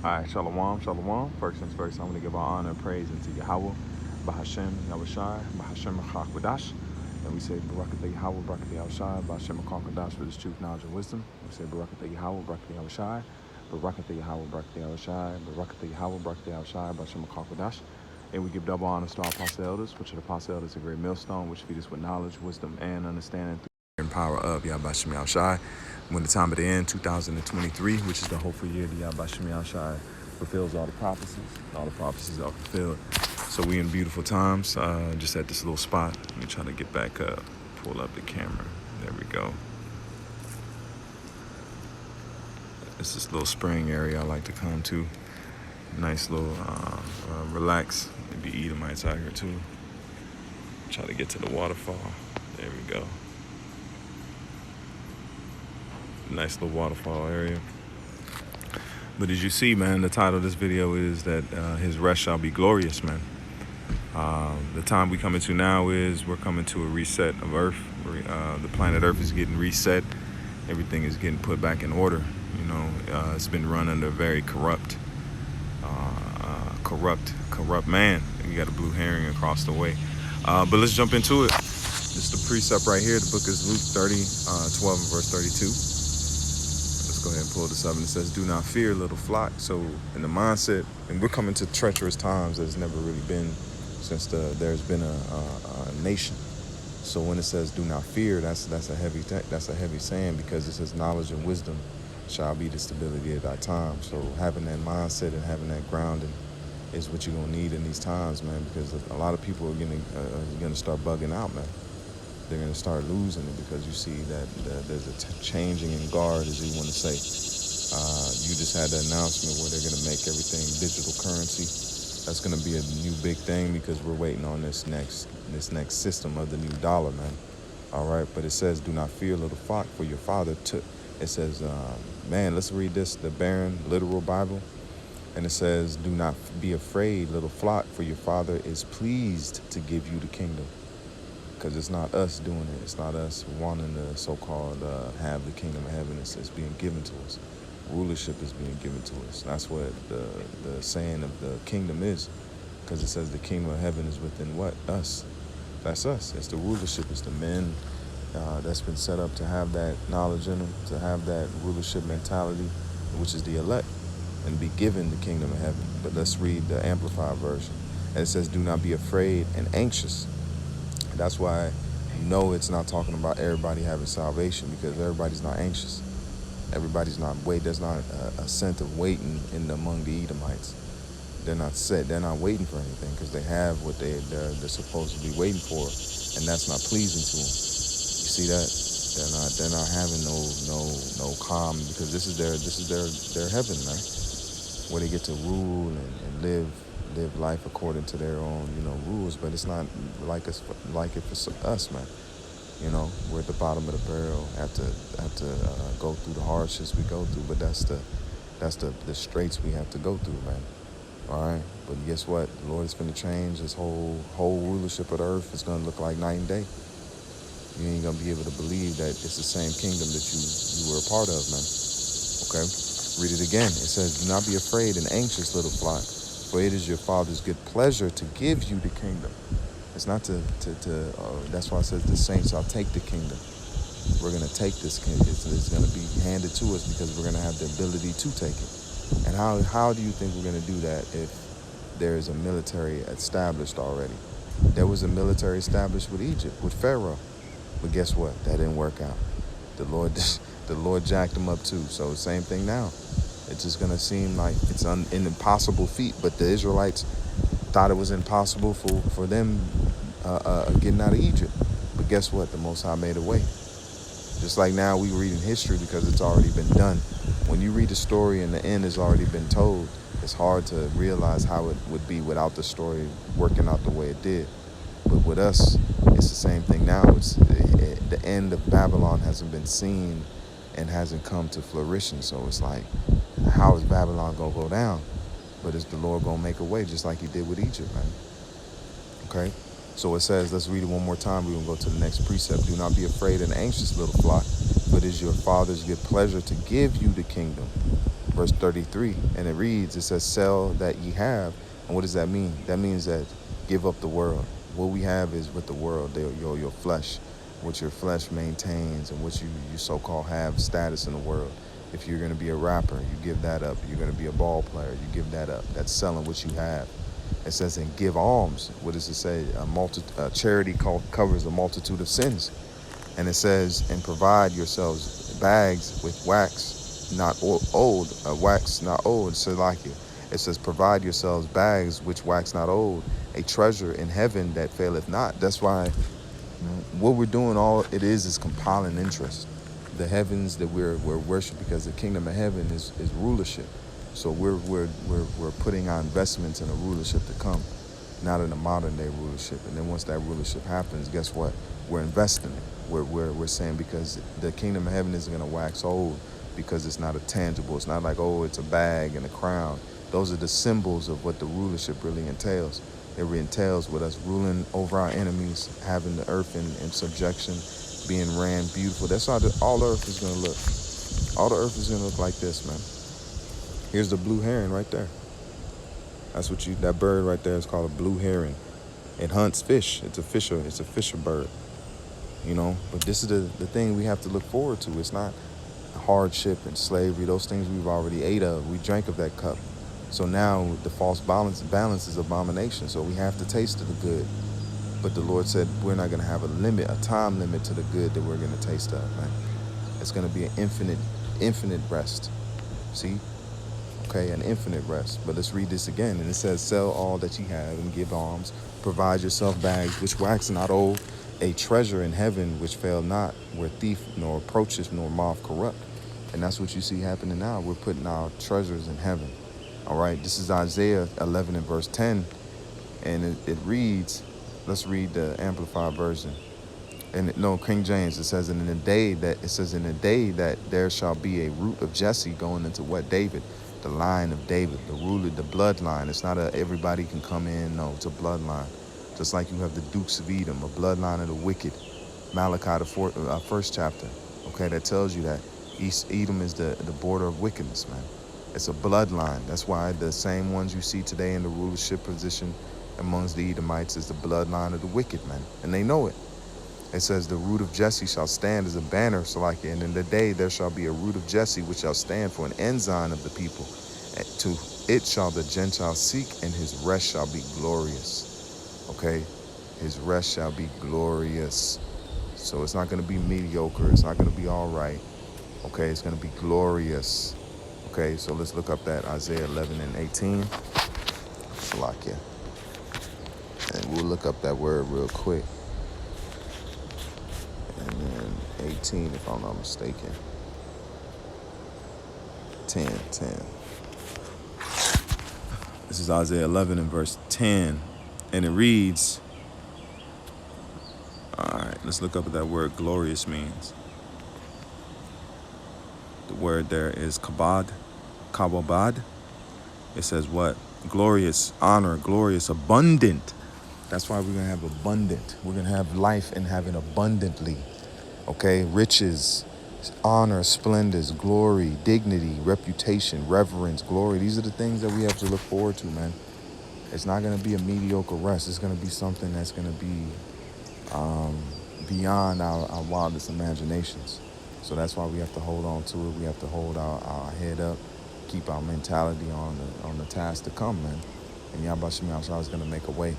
All right, shalom, shalom. First things first, I'm going to give our honor and praise into Yahweh, Bahashem, Yahushai, Bahashem, Chakadash. And we say, Barakatah Yahweh, Barakatah Yahushai, Bahashem, Chakadash for this truth, knowledge, and wisdom. We say, Barakatah Yahweh, Barakatah Yahushai, Barakatah Yahweh, Barakatah Yahushai, Barakatah Yahweh, Barakatah Yahushai, Bahashem, Chakadash. And we give double honors to our apostle elders, which are the apostle elders, a great millstone, which feed us with knowledge, wisdom, and understanding through the power of Yahweh Yahushai. When the time of the end, 2023, which is the hopeful year that Yahweh Yahushai fulfills all the prophecies. All the prophecies are fulfilled. So we in beautiful times, just at this little spot. Let me try to get back up, pull up the camera. There we go. It's this little spring area I like to come to. Nice little relax. Maybe Edomites out here too. Try to get to the waterfall. There we go. Nice little waterfall area. But as you see, man, the title of this video is that his rest shall be glorious, man. The time we come into now is we're coming to a reset of Earth. The planet Earth is getting reset. Everything is getting put back in order. You know, it's been run under a very corrupt man. You got a blue herring across the way. But let's jump into it. This is the precept right here. The book is Luke 12 and verse 32. Go ahead and pull this up, and it says, do not fear, little flock. So in the mindset, and we're coming to treacherous times that's never really been since there's been a nation. So when it says do not fear, that's a heavy saying, because it says knowledge and wisdom shall be the stability of thy time. So having that mindset and having that grounding is what you're gonna need in these times, man, because a lot of people are gonna start bugging out, man. They're going to start losing it, because you see that there's a changing in guard, as you want to say. You just had the announcement where they're going to make everything digital currency. That's going to be a new big thing, because we're waiting on this next system of the new dollar, man. All right, but it says, do not fear, little flock, for your father took. It says, man, let's read this, the Barron Literal Bible. And it says, do not be afraid, little flock, for your father is pleased to give you the kingdom. Because it's not us doing it. It's not us wanting to so-called have the kingdom of heaven. It's being given to us. Rulership is being given to us. That's what the saying of the kingdom is. Because it says the kingdom of heaven is within what? Us. That's us. It's the rulership. It's the men that's been set up to have that knowledge in them, to have that rulership mentality, which is the elect, and be given the kingdom of heaven. But let's read the Amplified version. And it says, do not be afraid and anxious. That's why you know it's not talking about everybody having salvation, because everybody's not anxious. Everybody's not there's not a sense of waiting among the Edomites. They're not set. They're not waiting for anything, because they have what they're supposed to be waiting for, and that's not pleasing to them. You see that? They're not having no calm, because this is their heaven, man, where they get to rule and live life according to their own, rules. But it's not like it for us, man. We're at the bottom of the barrel, have to go through the hardships we go through. But that's the straits we have to go through, man. All right. But guess what? The Lord is going to change this whole rulership of the earth. It's going to look like night and day. You ain't going to be able to believe that it's the same kingdom that you were a part of, man. Okay. Read it again. It says, do not be afraid and anxious, little flock, for it is your Father's good pleasure to give you the kingdom. It's not that's why it says the saints shall take the kingdom. We're going to take this kingdom. It's going to be handed to us, because we're going to have the ability to take it. And how do you think we're going to do that if there is a military established already? There was a military established with Egypt, with Pharaoh. But guess what? That didn't work out. The Lord jacked them up too. So the same thing now. It's just going to seem like it's an impossible feat. But the Israelites thought it was impossible for them getting out of Egypt. But guess what? The Most High made a way. Just like now we read in history, because it's already been done. When you read the story and the end has already been told, it's hard to realize how it would be without the story working out the way it did. But with us, it's the same thing now. The end of Babylon hasn't been seen and hasn't come to fruition. So it's like, how is Babylon going to go down? But is the Lord going to make a way, just like he did with Egypt, man? Okay? So it says, let's read it one more time. We're going to go to the next precept. Do not be afraid and anxious, little flock, for it is your Father's good pleasure to give you the kingdom. verse 33, and it reads, it says, sell that ye have. And what does that mean? That means that give up the world. What we have is with the world, your flesh, what your flesh maintains and what you so-called have status in the world. If you're going to be a rapper, you give that up. You're going to be a ball player, you give that up. That's selling what you have. It says, and give alms. What does it say? Charity covers a multitude of sins. And it says, and provide yourselves bags with wax not old, wax not old. Salakia. It says, provide yourselves bags which wax not old, a treasure in heaven that faileth not. That's why what we're doing, all it is compiling interest. The heavens that we're worshiping, because the kingdom of heaven is rulership. So we're putting our investments in a rulership to come, not in a modern day rulership. And then once that rulership happens, guess what? We're investing it. We're saying, because the kingdom of heaven isn't going to wax old, because it's not a tangible. It's not like, oh, it's a bag and a crown. Those are the symbols of what the rulership really entails. It entails with us ruling over our enemies, having the earth in subjection, being ran beautiful. That's how all the earth is going to look. All the earth is going to look like this, man. Here's the blue heron right there. That's what that bird right there is called a blue heron. It hunts fish. It's a fisher bird. But this is the thing we have to look forward to. It's not hardship and slavery. Those things we've already ate of. We drank of that cup. So now the false balance is abomination. So we have to taste of the good. But the Lord said we're not going to have a time limit to the good that we're going to taste of, man. It's going to be an infinite rest. See? Okay, an infinite rest. But let's read this again. And it says, sell all that ye have and give alms. Provide yourself bags which wax not old, a treasure in heaven which fail not, where thief nor approacheth nor moth corrupt. And that's what you see happening now. We're putting our treasures in heaven. All right, this is Isaiah 11 and verse 10. And it reads, let's read the Amplified version. King James, it says, in the day that there shall be a root of Jesse going into what? David, the line of David, the ruler, the bloodline. It's not everybody can come in. No, it's a bloodline. Just like you have the Dukes of Edom, a bloodline of the wicked. Malachi, the first chapter. Okay, that tells you that East Edom is the border of wickedness, man. It's a bloodline. That's why the same ones you see today in the rulership position amongst the Edomites is the bloodline of the wicked, man. And they know it. It says, the root of Jesse shall stand as a banner, and in the day there shall be a root of Jesse which shall stand for an ensign of the people. To it shall the Gentiles seek, and his rest shall be glorious. Okay? His rest shall be glorious. So it's not going to be mediocre. It's not going to be all right. Okay? It's going to be glorious. Okay? So let's look up that Isaiah 11 and 18. Salakia. And we'll look up that word real quick. And then 18, if I'm not mistaken. 10. This is Isaiah 11 and verse 10. And it reads, all right, let's look up what that word glorious means. The word there is kabod. It says what? Glorious, honor, glorious, abundant. That's why we're going to have abundant. We're going to have life and have it abundantly. Okay? Riches, honor, splendors, glory, dignity, reputation, reverence, glory. These are the things that we have to look forward to, man. It's not going to be a mediocre rest. It's going to be something that's going to be beyond our wildest imaginations. So that's why we have to hold on to it. We have to hold our head up, keep our mentality on the task to come, man. And Yahweh Shem Yahshua is going to make a way.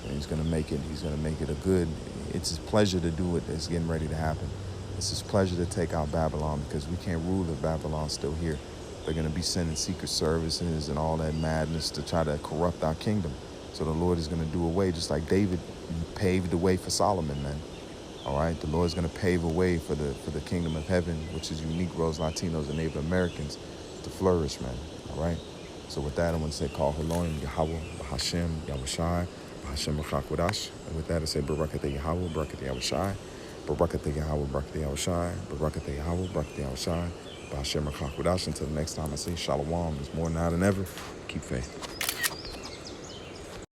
And he's going to make it a good. It's his pleasure to do it that's getting ready to happen. It's his pleasure to take out Babylon, because we can't rule if Babylon's still here. They're going to be sending secret services and all that madness to try to corrupt our kingdom. So the Lord is going to do away, just like David paved the way for Solomon, man. All right, the Lord is going to pave a way for the kingdom of heaven, which is you Negroes, Latinos, and Native Americans, to flourish, man. All right. So with that, I'm going to say, call Elohim, Yahweh, Bahashem, Yahushai, Bahashem B'chakwadash. And with that, I say, Barakat Yahweh, Barakat Yahushai, Barakat Yahweh, Barakat Yahushai, Barakat Yahweh, Barakat Yahushai, Bahashem B'chakwadash. Until the next time, I say, Shalom is more now than ever. Keep faith.